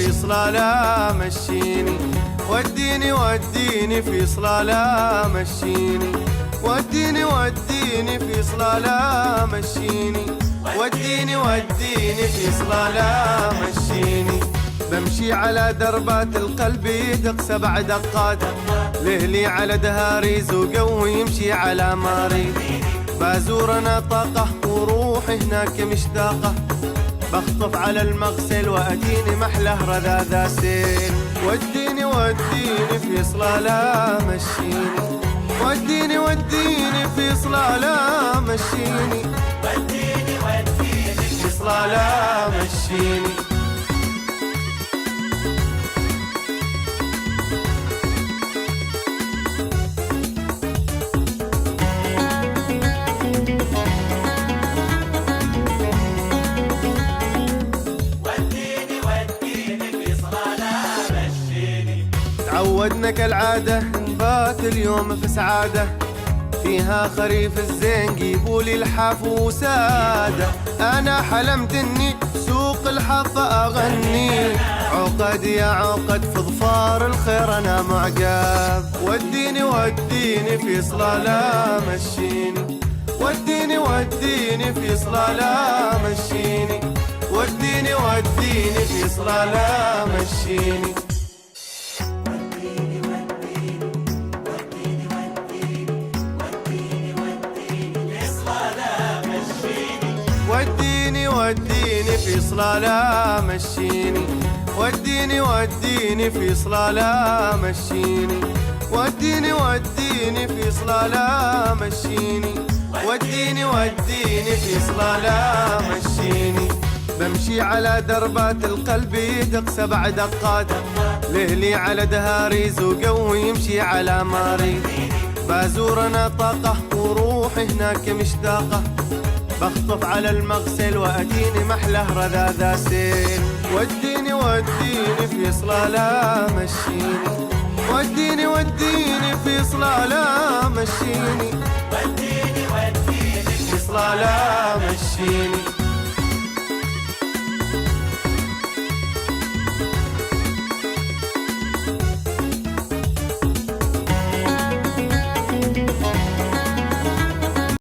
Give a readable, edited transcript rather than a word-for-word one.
في صلالة مشيني، وديني وديني في صلالة مشيني، وديني وديني في صلالة مشيني، وديني وديني في صلالة مشيني. بمشي على دربات القلب يدق 7 دقات، لهلي على دهاري زوقه ويمشي على ماري. بازور انا طاقة وروحي هناك مشتاقة، بخطف على المغسل واديني محله رذاذ سيل. وديني وديني في صلالة مشيني، وديني وديني في صلالة مشيني، وديني وديني في صلالة مشيني. تعودنا كالعادة نبات اليوم في سعادة، فيها خريف الزين جيبولي الحاف وسادة. أنا حلمت إني سوق الحظ أغني، عقد يا عقد في ظفار الخير أنا معقاب. وديني وديني في صلالة مشيني، وديني وديني في صلالة مشيني، وديني وديني في صلالة مشيني. وديني وديني في صلالة مشيني، وديني وديني في صلالة مشيني، وديني وديني في صلالة مشيني، وديني وديني في صلالة مشيني. بمشي على دربات القلب يدق 7 دقات، لهلي على دهاري زوقه ويمشي على ماري. بازور انا طاقة وروحي هناك مشتاقة، بخطف على المغسل وأديني محله رذاذ سيل. وديني وديني في صلالة مشيني، وديني وديني في صلالة مشيني، وديني وديني في صلالة مشيني.